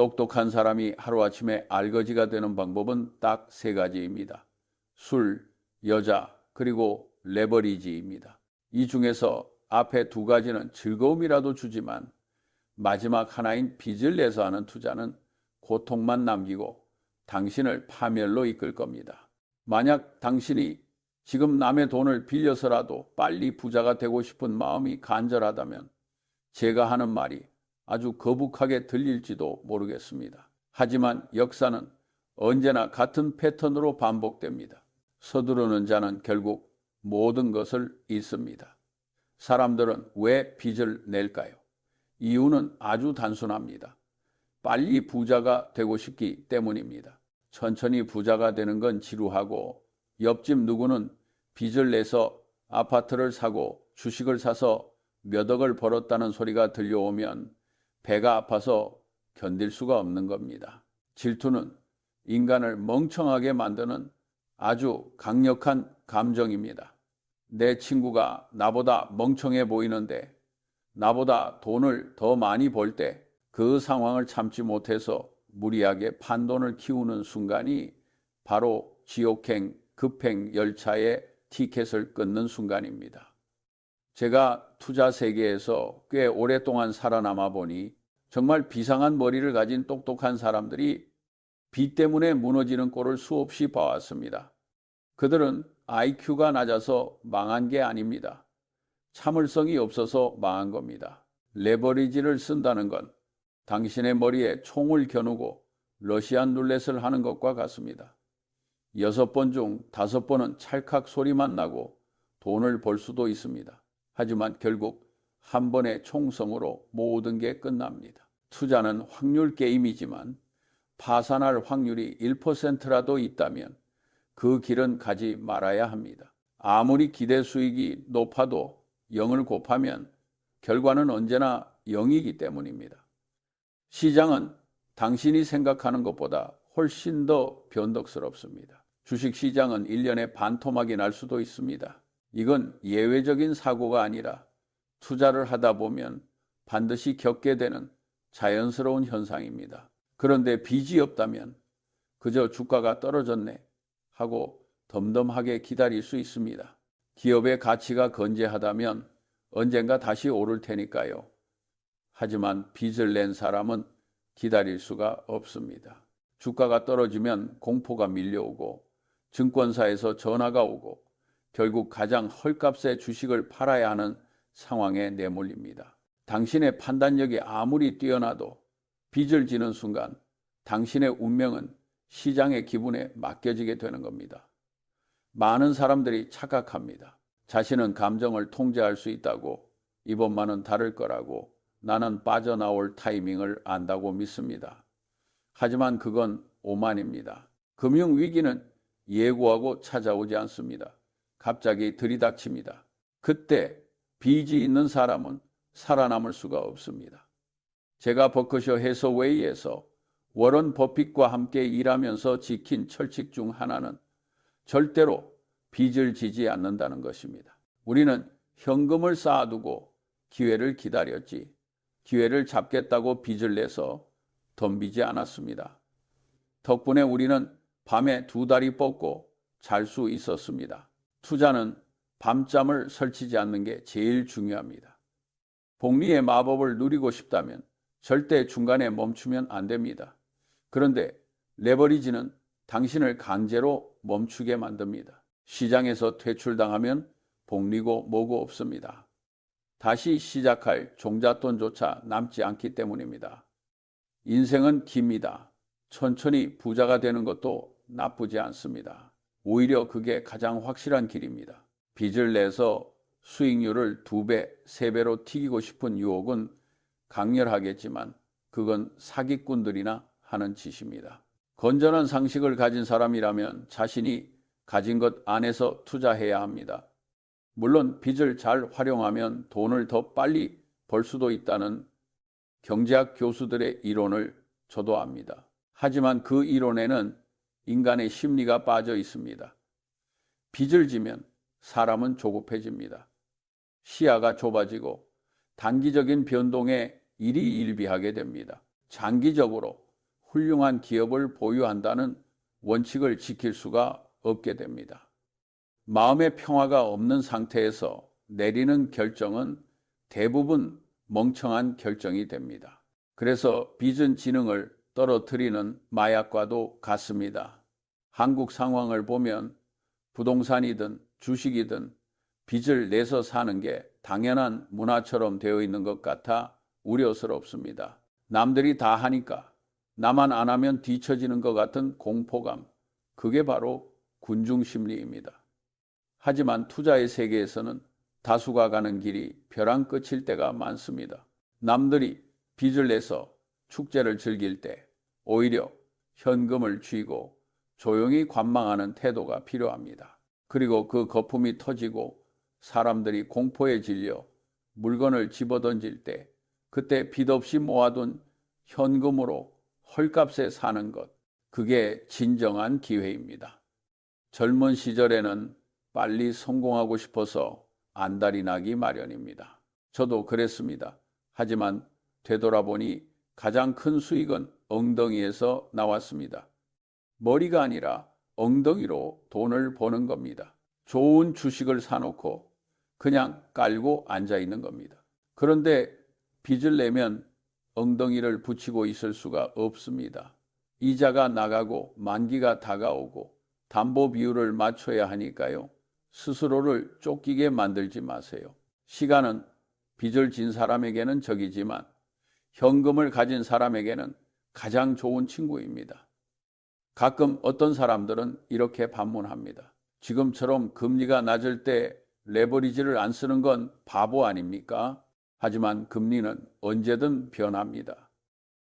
똑똑한 사람이 하루아침에 알거지가 되는 방법은 딱 세 가지입니다. 술, 여자, 그리고 레버리지입니다. 이 중에서 앞에 두 가지는 즐거움이라도 주지만 마지막 하나인 빚을 내서 하는 투자는 고통만 남기고 당신을 파멸로 이끌 겁니다. 만약 당신이 지금 남의 돈을 빌려서라도 빨리 부자가 되고 싶은 마음이 간절하다면 제가 하는 말이 아주 거북하게 들릴지도 모르겠습니다. 하지만 역사는 언제나 같은 패턴으로 반복됩니다. 서두르는 자는 결국 모든 것을 잃습니다. 사람들은 왜 빚을 낼까요? 이유는 아주 단순합니다. 빨리 부자가 되고 싶기 때문입니다. 천천히 부자가 되는 건 지루하고 옆집 누구는 빚을 내서 아파트를 사고 주식을 사서 몇 억을 벌었다는 소리가 들려오면 배가 아파서 견딜 수가 없는 겁니다. 질투는 인간을 멍청하게 만드는 아주 강력한 감정입니다. 내 친구가 나보다 멍청해 보이는데 나보다 돈을 더 많이 벌 때 그 상황을 참지 못해서 무리하게 판돈을 키우는 순간이 바로 지옥행 급행 열차의 티켓을 끊는 순간입니다. 제가 투자 세계에서 꽤 오랫동안 살아남아 보니 정말 비상한 머리를 가진 똑똑한 사람들이 빚 때문에 무너지는 꼴을 수없이 봐왔습니다. 그들은 IQ가 낮아서 망한 게 아닙니다. 참을성이 없어서 망한 겁니다. 레버리지를 쓴다는 건 당신의 머리에 총을 겨누고 러시안 룰렛을 하는 것과 같습니다. 6번 중 5번은 찰칵 소리만 나고 돈을 벌 수도 있습니다. 하지만 결국 한 번의 총성으로 모든 게 끝납니다. 투자는 확률 게임이지만 파산할 확률이 1%라도 있다면 그 길은 가지 말아야 합니다. 아무리 기대 수익이 높아도 0을 곱하면 결과는 언제나 0이기 때문입니다. 시장은 당신이 생각하는 것보다 훨씬 더 변덕스럽습니다. 주식시장은 1년에 반토막이 날 수도 있습니다. 이건 예외적인 사고가 아니라 투자를 하다 보면 반드시 겪게 되는 자연스러운 현상입니다. 그런데 빚이 없다면 그저 주가가 떨어졌네 하고 덤덤하게 기다릴 수 있습니다. 기업의 가치가 건재하다면 언젠가 다시 오를 테니까요. 하지만 빚을 낸 사람은 기다릴 수가 없습니다. 주가가 떨어지면 공포가 밀려오고 증권사에서 전화가 오고 결국 가장 헐값의 주식을 팔아야 하는 상황에 내몰립니다. 당신의 판단력이 아무리 뛰어나도 빚을 지는 순간 당신의 운명은 시장의 기분에 맡겨지게 되는 겁니다. 많은 사람들이 착각합니다. 자신은 감정을 통제할 수 있다고, 이번만은 다를 거라고, 나는 빠져나올 타이밍을 안다고 믿습니다. 하지만 그건 오만입니다. 금융위기는 예고하고 찾아오지 않습니다. 갑자기 들이닥칩니다. 그때 빚이 있는 사람은 살아남을 수가 없습니다. 제가 버크셔 해서웨이에서 워런 버핏과 함께 일하면서 지킨 철칙 중 하나는 절대로 빚을 지지 않는다는 것입니다. 우리는 현금을 쌓아두고 기회를 기다렸지 기회를 잡겠다고 빚을 내서 덤비지 않았습니다. 덕분에 우리는 밤에 2다리 뻗고 잘 수 있었습니다. 투자는 밤잠을 설치지 않는 게 제일 중요합니다. 복리의 마법을 누리고 싶다면 절대 중간에 멈추면 안 됩니다. 그런데 레버리지는 당신을 강제로 멈추게 만듭니다. 시장에서 퇴출당하면 복리고 뭐고 없습니다. 다시 시작할 종잣돈조차 남지 않기 때문입니다. 인생은 깁니다. 천천히 부자가 되는 것도 나쁘지 않습니다. 오히려 그게 가장 확실한 길입니다. 빚을 내서 수익률을 2배, 3배로 튀기고 싶은 유혹은 강렬하겠지만 그건 사기꾼들이나 하는 짓입니다. 건전한 상식을 가진 사람이라면 자신이 가진 것 안에서 투자해야 합니다. 물론 빚을 잘 활용하면 돈을 더 빨리 벌 수도 있다는 경제학 교수들의 이론을 저도 압니다. 하지만 그 이론에는 인간의 심리가 빠져 있습니다. 빚을 지면 사람은 조급해집니다. 시야가 좁아지고 단기적인 변동에 일희일비하게 됩니다. 장기적으로 훌륭한 기업을 보유한다는 원칙을 지킬 수가 없게 됩니다. 마음의 평화가 없는 상태에서 내리는 결정은 대부분 멍청한 결정이 됩니다. 그래서 빚은 지능을 떨어뜨리는 마약과도 같습니다. 한국 상황을 보면 부동산이든 주식이든 빚을 내서 사는 게 당연한 문화처럼 되어 있는 것 같아 우려스럽습니다. 남들이 다 하니까 나만 안 하면 뒤처지는 것 같은 공포감, 그게 바로 군중심리입니다. 하지만 투자의 세계에서는 다수가 가는 길이 벼랑 끝일 때가 많습니다. 남들이 빚을 내서 축제를 즐길 때 오히려 현금을 쥐고 조용히 관망하는 태도가 필요합니다. 그리고 그 거품이 터지고 사람들이 공포에 질려 물건을 집어던질 때 그때 빚 없이 모아둔 현금으로 헐값에 사는 것, 그게 진정한 기회입니다. 젊은 시절에는 빨리 성공하고 싶어서 안달이 나기 마련입니다. 저도 그랬습니다. 하지만 되돌아보니 가장 큰 수익은 엉덩이에서 나왔습니다. 머리가 아니라 엉덩이로 돈을 버는 겁니다. 좋은 주식을 사놓고 그냥 깔고 앉아 있는 겁니다. 그런데 빚을 내면 엉덩이를 붙이고 있을 수가 없습니다. 이자가 나가고 만기가 다가오고 담보 비율을 맞춰야 하니까요. 스스로를 쫓기게 만들지 마세요. 시간은 빚을 진 사람에게는 적이지만 현금을 가진 사람에게는 가장 좋은 친구입니다. 가끔 어떤 사람들은 이렇게 반문합니다. 지금처럼 금리가 낮을 때 레버리지를 안 쓰는 건 바보 아닙니까? 하지만 금리는 언제든 변합니다.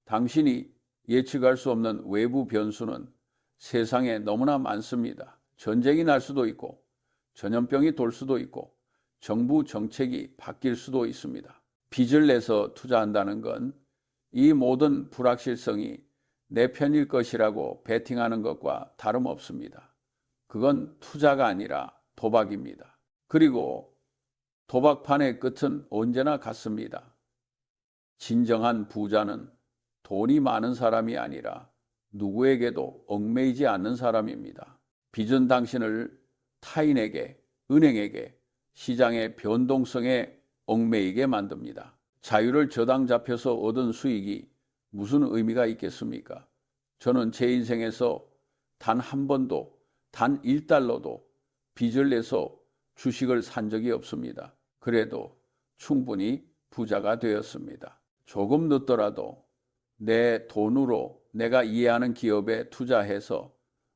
당신이 예측할 수 없는 외부 변수는 세상에 너무나 많습니다. 전쟁이 날 수도 있고 전염병이 돌 수도 있고 정부 정책이 바뀔 수도 있습니다. 빚을 내서 투자한다는 건 이 모든 불확실성이 내 편일 것이라고 베팅하는 것과 다름없습니다. 그건 투자가 아니라 도박입니다. 그리고 도박판의 끝은 언제나 같습니다. 진정한 부자는 돈이 많은 사람이 아니라 누구에게도 얽매이지 않는 사람입니다. 빚은 당신을 타인에게, 은행에게, 시장의 변동성에 얽매이게 만듭니다. 자유를 저당 잡혀서 얻은 수익이 무슨 의미가 있겠습니까? 저는 제 인생에서 단 한 번도, 단 1달러도 빚을 내서 주식을 산 적이 없습니다. 그래도 충분히 부자가 되었습니다. 조금 늦더라도 내 돈으로 내가 이해하는 기업에 투자해서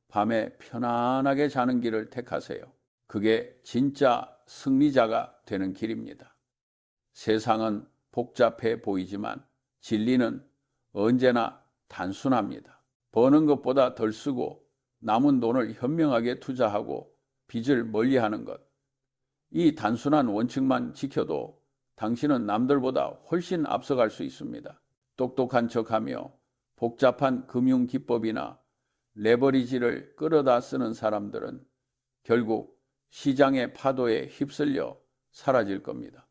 밤에 편안하게 자는 길을 택하세요. 그게 진짜 승리자가 되는 길입니다. 세상은 복잡해 보이지만 진리는 언제나 단순합니다. 버는 것보다 덜 쓰고 남은 돈을 현명하게 투자하고 빚을 멀리하는 것. 이 단순한 원칙만 지켜도 당신은 남들보다 훨씬 앞서갈 수 있습니다. 똑똑한 척하며 복잡한 금융기법이나 레버리지를 끌어다 쓰는 사람들은 결국 시장의 파도에 휩쓸려 사라질 겁니다.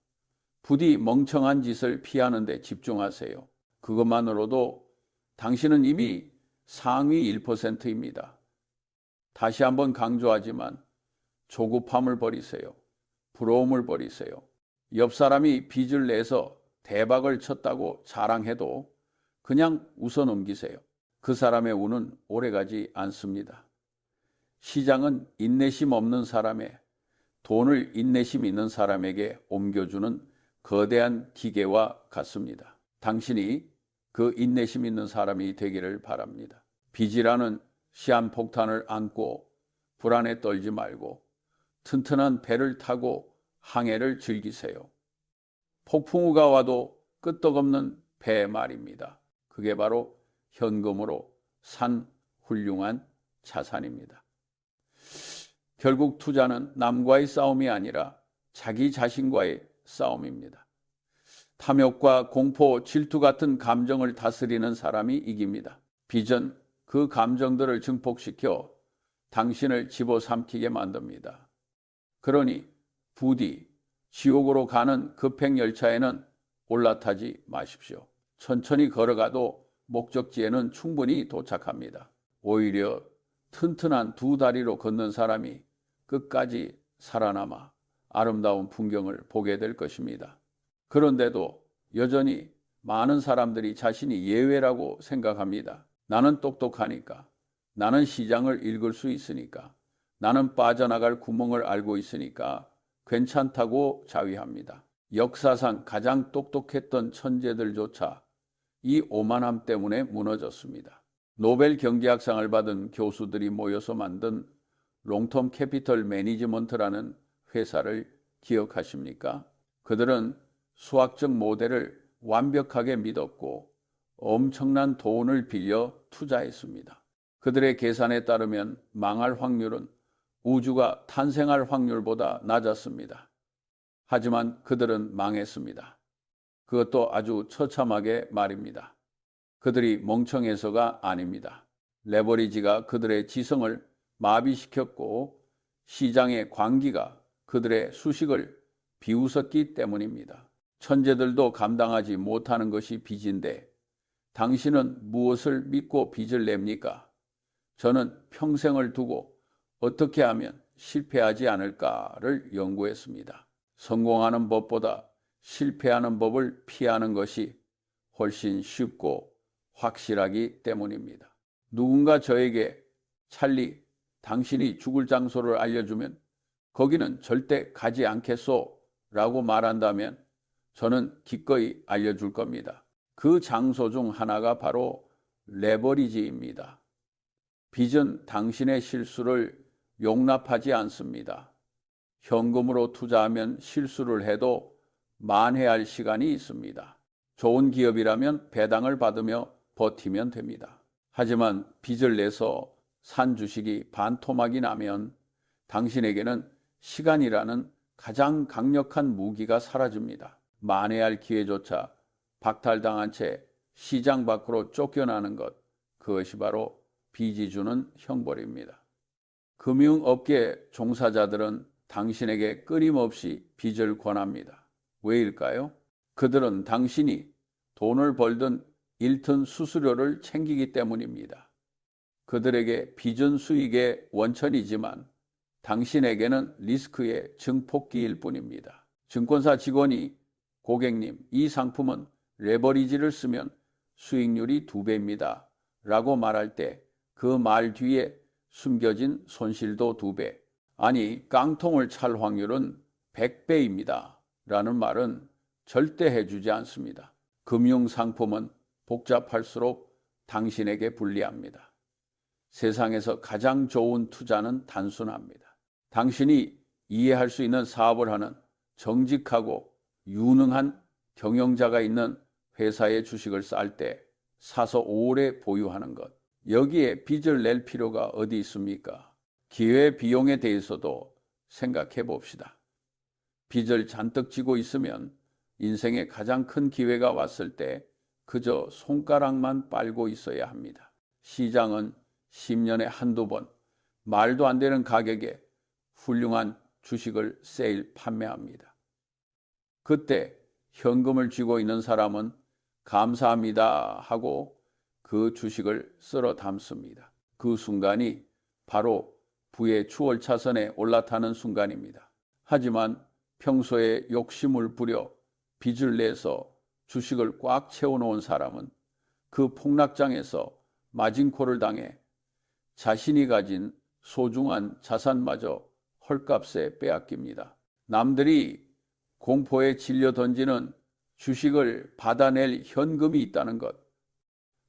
부디 멍청한 짓을 피하는 데 집중하세요. 그것만으로도 당신은 이미 상위 1%입니다. 다시 한번 강조하지만 조급함을 버리세요. 부러움을 버리세요. 옆 사람이 빚을 내서 대박을 쳤다고 자랑해도 그냥 웃어 넘기세요. 그 사람의 운은 오래가지 않습니다. 시장은 인내심 없는 사람의 돈을 인내심 있는 사람에게 옮겨주는 거대한 기계와 같습니다. 당신이 그 인내심 있는 사람이 되기를 바랍니다. 빚이라는 시한폭탄을 안고 불안에 떨지 말고 튼튼한 배를 타고 항해를 즐기세요. 폭풍우가 와도 끄떡없는 배 말입니다. 그게 바로 현금으로 산 훌륭한 자산입니다. 결국 투자는 남과의 싸움이 아니라 자기 자신과의 싸움입니다. 탐욕과 공포, 질투 같은 감정을 다스리는 사람이 이깁니다. 빚은 그 감정들을 증폭시켜 당신을 집어삼키게 만듭니다. 그러니 부디 지옥으로 가는 급행열차에는 올라타지 마십시오. 천천히 걸어가도 목적지에는 충분히 도착합니다. 오히려 튼튼한 두 다리로 걷는 사람이 끝까지 살아남아 아름다운 풍경을 보게 될 것입니다. 그런데도 여전히 많은 사람들이 자신이 예외라고 생각합니다. 나는 똑똑하니까, 나는 시장을 읽을 수 있으니까, 나는 빠져나갈 구멍을 알고 있으니까 괜찮다고 자위합니다. 역사상 가장 똑똑했던 천재들조차 이 오만함 때문에 무너졌습니다. 노벨 경제학상을 받은 교수들이 모여서 만든 롱텀 캐피털 매니지먼트라는 회사를 기억하십니까? 그들은 수학적 모델을 완벽하게 믿었고 엄청난 돈을 빌려 투자했습니다. 그들의 계산에 따르면 망할 확률은 우주가 탄생할 확률보다 낮았습니다. 하지만 그들은 망했습니다. 그것도 아주 처참하게 말입니다. 그들이 멍청해서가 아닙니다. 레버리지가 그들의 지성을 마비시켰고 시장의 광기가 그들의 수식을 비웃었기 때문입니다. 천재들도 감당하지 못하는 것이 빚인데 당신은 무엇을 믿고 빚을 냅니까? 저는 평생을 두고 어떻게 하면 실패하지 않을까를 연구했습니다. 성공하는 법보다 실패하는 법을 피하는 것이 훨씬 쉽고 확실하기 때문입니다. 누군가 저에게 찰리, 당신이 죽을 장소를 알려주면 거기는 절대 가지 않겠소 라고 말한다면 저는 기꺼이 알려줄 겁니다. 그 장소 중 하나가 바로 레버리지입니다. 빚은 당신의 실수를 용납하지 않습니다. 현금으로 투자하면 실수를 해도 만회할 시간이 있습니다. 좋은 기업이라면 배당을 받으며 버티면 됩니다. 하지만 빚을 내서 산 주식이 반토막이 나면 당신에게는 시간이라는 가장 강력한 무기가 사라집니다. 만회할 기회조차 박탈당한 채 시장 밖으로 쫓겨나는 것, 그것이 바로 빚이 주는 형벌입니다. 금융업계 종사자들은 당신에게 끊임없이 빚을 권합니다. 왜일까요? 그들은 당신이 돈을 벌든 잃든 수수료를 챙기기 때문입니다. 그들에게 빚은 수익의 원천이지만 당신에게는 리스크의 증폭기일 뿐입니다. 증권사 직원이 고객님, 이 상품은 레버리지를 쓰면 수익률이 2배입니다. 라고 말할 때 그 말 뒤에 숨겨진 손실도 2배. 아니, 깡통을 찰 확률은 100배입니다. 라는 말은 절대 해주지 않습니다. 금융상품은 복잡할수록 당신에게 불리합니다. 세상에서 가장 좋은 투자는 단순합니다. 당신이 이해할 수 있는 사업을 하는 정직하고 유능한 경영자가 있는 회사의 주식을 쌀 때 사서 오래 보유하는 것. 여기에 빚을 낼 필요가 어디 있습니까? 기회 비용에 대해서도 생각해 봅시다. 빚을 잔뜩 지고 있으면 인생의 가장 큰 기회가 왔을 때 그저 손가락만 빨고 있어야 합니다. 시장은 10년에 한두 번 말도 안 되는 가격에 훌륭한 주식을 세일 판매합니다. 그때 현금을 쥐고 있는 사람은 감사합니다 하고 그 주식을 쓸어 담습니다. 그 순간이 바로 부의 추월차선에 올라타는 순간입니다. 하지만 평소에 욕심을 부려 빚을 내서 주식을 꽉 채워놓은 사람은 그 폭락장에서 마진콜을 당해 자신이 가진 소중한 자산마저 헐값에 빼앗깁니다. 남들이 공포에 질려 던지는 주식을 받아낼 현금이 있다는 것,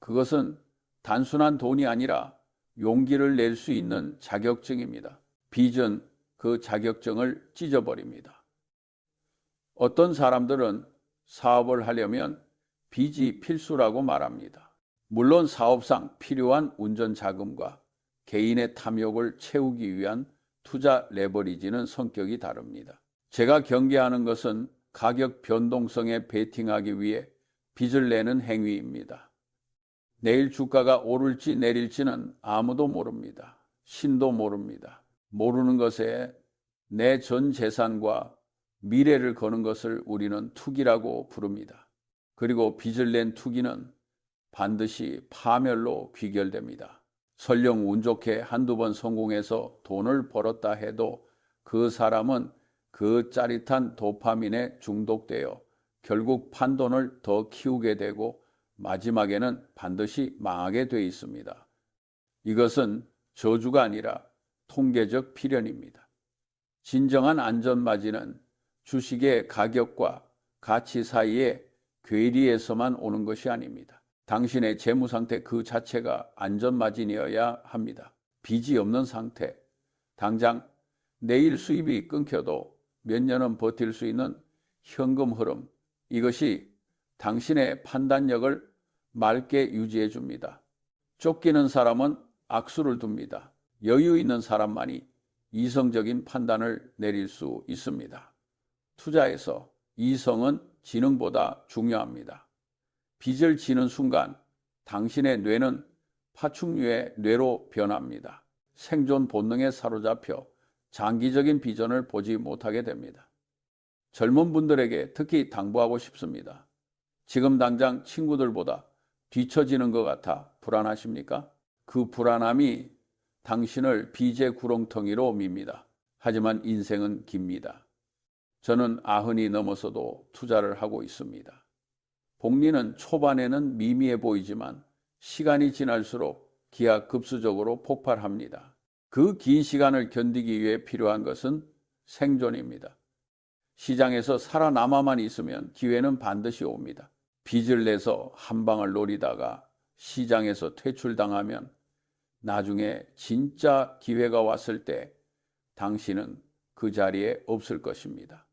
그것은 단순한 돈이 아니라 용기를 낼 수 있는 자격증입니다. 빚은 그 자격증을 찢어버립니다. 어떤 사람들은 사업을 하려면 빚이 필수라고 말합니다. 물론 사업상 필요한 운전 자금과 개인의 탐욕을 채우기 위한 투자 레버리지는 성격이 다릅니다. 제가 경계하는 것은 가격 변동성에 베팅하기 위해 빚을 내는 행위입니다. 내일 주가가 오를지 내릴지는 아무도 모릅니다. 신도 모릅니다. 모르는 것에 내 전 재산과 미래를 거는 것을 우리는 투기라고 부릅니다. 그리고 빚을 낸 투기는 반드시 파멸로 귀결됩니다. 설령 운 좋게 한두 번 성공해서 돈을 벌었다 해도 그 사람은 그 짜릿한 도파민에 중독되어 결국 판돈을 더 키우게 되고 마지막에는 반드시 망하게 돼 있습니다. 이것은 저주가 아니라 통계적 필연입니다. 진정한 안전맞이는 주식의 가격과 가치 사이의 괴리에서만 오는 것이 아닙니다. 당신의 재무 상태 그 자체가 안전마진이어야 합니다. 빚이 없는 상태, 당장 내일 수입이 끊겨도 몇 년은 버틸 수 있는 현금 흐름, 이것이 당신의 판단력을 맑게 유지해 줍니다. 쫓기는 사람은 악수를 둡니다. 여유 있는 사람만이 이성적인 판단을 내릴 수 있습니다. 투자에서 이성은 지능보다 중요합니다. 빚을 지는 순간 당신의 뇌는 파충류의 뇌로 변합니다. 생존 본능에 사로잡혀 장기적인 비전을 보지 못하게 됩니다. 젊은 분들에게 특히 당부하고 싶습니다. 지금 당장 친구들보다 뒤처지는 것 같아 불안하십니까? 그 불안함이 당신을 빚의 구렁텅이로 밉니다. 하지만 인생은 깁니다. 저는 90이 넘어서도 투자를 하고 있습니다. 복리는 초반에는 미미해 보이지만 시간이 지날수록 기하급수적으로 폭발합니다. 그 긴 시간을 견디기 위해 필요한 것은 생존입니다. 시장에서 살아남아만 있으면 기회는 반드시 옵니다. 빚을 내서 한 방을 노리다가 시장에서 퇴출당하면 나중에 진짜 기회가 왔을 때 당신은 그 자리에 없을 것입니다.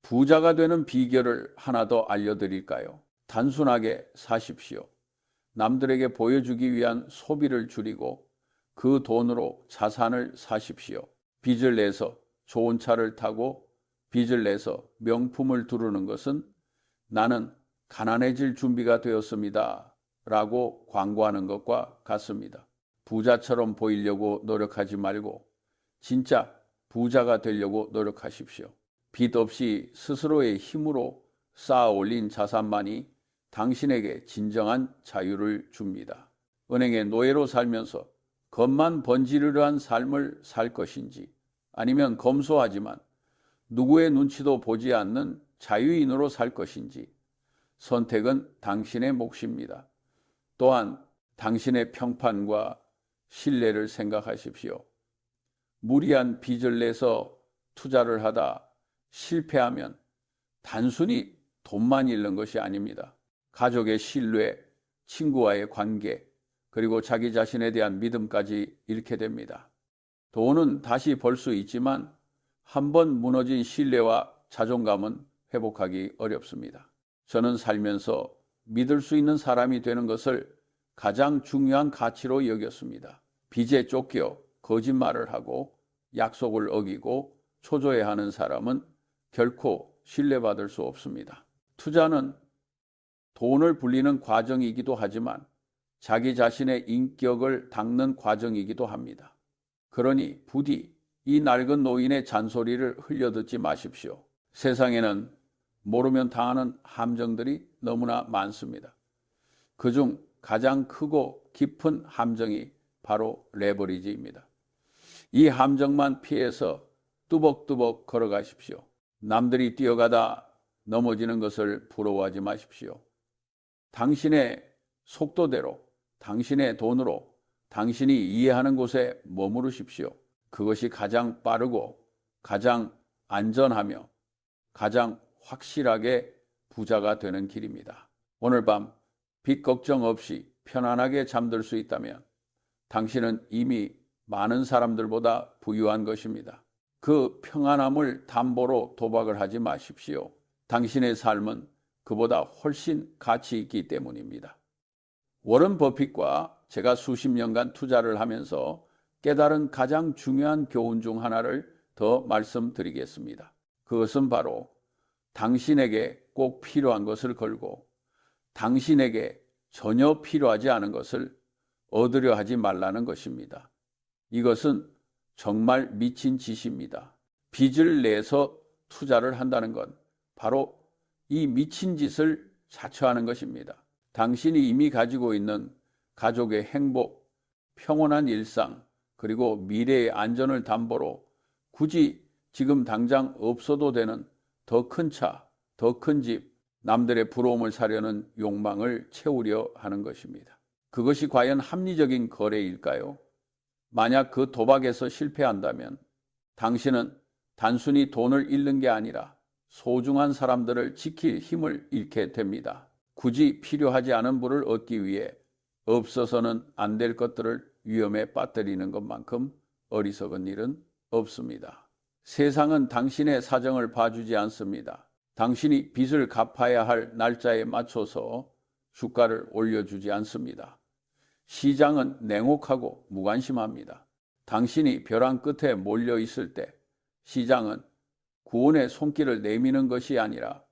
부자가 되는 비결을 하나 더 알려드릴까요? 단순하게 사십시오. 남들에게 보여주기 위한 소비를 줄이고 그 돈으로 자산을 사십시오. 빚을 내서 좋은 차를 타고 빚을 내서 명품을 두르는 것은 나는 가난해질 준비가 되었습니다 라고 광고하는 것과 같습니다. 부자처럼 보이려고 노력하지 말고 진짜 부자가 되려고 노력하십시오. 빚 없이 스스로의 힘으로 쌓아 올린 자산만이 당신에게 진정한 자유를 줍니다. 은행의 노예로 살면서 겉만 번지르르한 삶을 살 것인지 아니면 검소하지만 누구의 눈치도 보지 않는 자유인으로 살 것인지 선택은 당신의 몫입니다. 또한 당신의 평판과 신뢰를 생각하십시오. 무리한 빚을 내서 투자를 하다 실패하면 단순히 돈만 잃는 것이 아닙니다. 가족의 신뢰, 친구와의 관계, 그리고 자기 자신에 대한 믿음까지 잃게 됩니다. 돈은 다시 벌 수 있지만 한번 무너진 신뢰와 자존감은 회복하기 어렵습니다. 저는 살면서 믿을 수 있는 사람이 되는 것을 가장 중요한 가치로 여겼습니다. 빚에 쫓겨 거짓말을 하고 약속을 어기고 초조해하는 사람은 결코 신뢰받을 수 없습니다. 투자는 돈을 불리는 과정이기도 하지만 자기 자신의 인격을 닦는 과정이기도 합니다. 그러니 부디 이 낡은 노인의 잔소리를 흘려듣지 마십시오. 세상에는 모르면 당하는 함정들이 너무나 많습니다. 그중 가장 크고 깊은 함정이 바로 레버리지입니다. 이 함정만 피해서 뚜벅뚜벅 걸어가십시오. 남들이 뛰어가다 넘어지는 것을 부러워하지 마십시오. 당신의 속도대로, 당신의 돈으로, 당신이 이해하는 곳에 머무르십시오. 그것이 가장 빠르고 가장 안전하며 가장 확실하게 부자가 되는 길입니다. 오늘 밤 빚 걱정 없이 편안하게 잠들 수 있다면 당신은 이미 많은 사람들보다 부유한 것입니다. 그 평안함을 담보로 도박을 하지 마십시오. 당신의 삶은 그보다 훨씬 가치 있기 때문입니다. 워런 버핏과 제가 수십 년간 투자를 하면서 깨달은 가장 중요한 교훈 중 하나를 더 말씀드리겠습니다. 그것은 바로 당신에게 꼭 필요한 것을 걸고 당신에게 전혀 필요하지 않은 것을 얻으려 하지 말라는 것입니다. 이것은 정말 미친 짓입니다. 빚을 내서 투자를 한다는 건 바로 이 미친 짓을 자처하는 것입니다. 당신이 이미 가지고 있는 가족의 행복, 평온한 일상, 그리고 미래의 안전을 담보로 굳이 지금 당장 없어도 되는 더 큰 차, 더 큰 집, 남들의 부러움을 사려는 욕망을 채우려 하는 것입니다. 그것이 과연 합리적인 거래일까요? 만약 그 도박에서 실패한다면 당신은 단순히 돈을 잃는 게 아니라 소중한 사람들을 지킬 힘을 잃게 됩니다. 굳이 필요하지 않은 부를 얻기 위해 없어서는 안 될 것들을 위험에 빠뜨리는 것만큼 어리석은 일은 없습니다. 세상은 당신의 사정을 봐주지 않습니다. 당신이 빚을 갚아야 할 날짜에 맞춰서 주가를 올려주지 않습니다. 시장은 냉혹하고 무관심합니다. 당신이 벼랑 끝에 몰려 있을 때 시장은 구원의 손길을 내미는 것이 아니라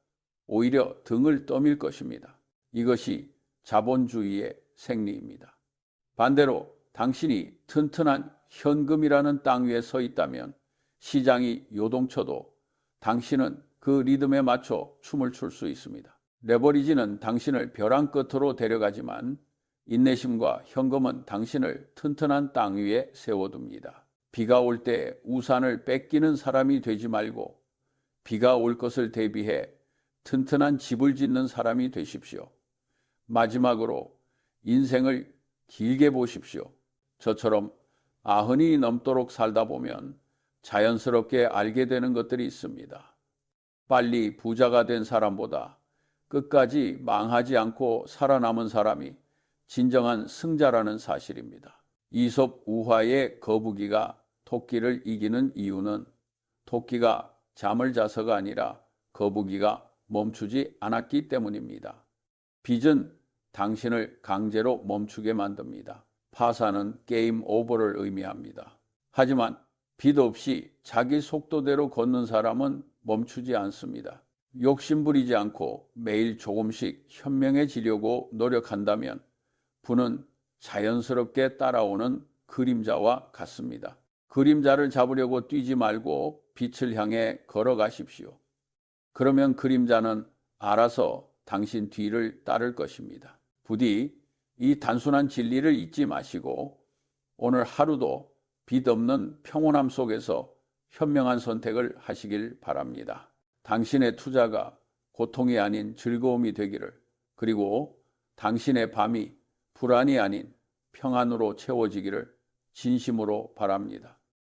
오히려 등을 떠밀 것입니다. 이것이 자본주의의 생리입니다. 반대로 당신이 튼튼한 현금이라는 땅 위에 서 있다면 시장이 요동쳐도 당신은 그 리듬에 맞춰 춤을 출 수 있습니다. 레버리지는 당신을 벼랑 끝으로 데려가지만 인내심과 현금은 당신을 튼튼한 땅 위에 세워둡니다. 비가 올 때 우산을 뺏기는 사람이 되지 말고 비가 올 것을 대비해 튼튼한 집을 짓는 사람이 되십시오. 마지막으로 인생을 길게 보십시오. 저처럼 90이 넘도록 살다 보면 자연스럽게 알게 되는 것들이 있습니다. 빨리 부자가 된 사람보다 끝까지 망하지 않고 살아남은 사람이 진정한 승자라는 사실입니다. 이솝 우화의 거북이가 토끼를 이기는 이유는 토끼가 잠을 자서가 아니라 거북이가 멈추지 않았기 때문입니다. 빚은 당신을 강제로 멈추게 만듭니다. 파산은 게임 오버를 의미합니다. 하지만 빚 없이 자기 속도대로 걷는 사람은 멈추지 않습니다. 욕심부리지 않고 매일 조금씩 현명해지려고 노력한다면 부는 자연스럽게 따라오는 그림자와 같습니다. 그림자를 잡으려고 뛰지 말고 빛을 향해 걸어가십시오. 그러면 그림자는 알아서 당신 뒤를 따를 것입니다. 부디 이 단순한 진리를 잊지 마시고 오늘 하루도 빚 없는 평온함 속에서 현명한 선택을 하시길 바랍니다. 당신의 투자가 고통이 아닌 즐거움이 되기를, 그리고 당신의 밤이 불안이 아닌 평안으로 채워지기를 진심으로 바랍니다.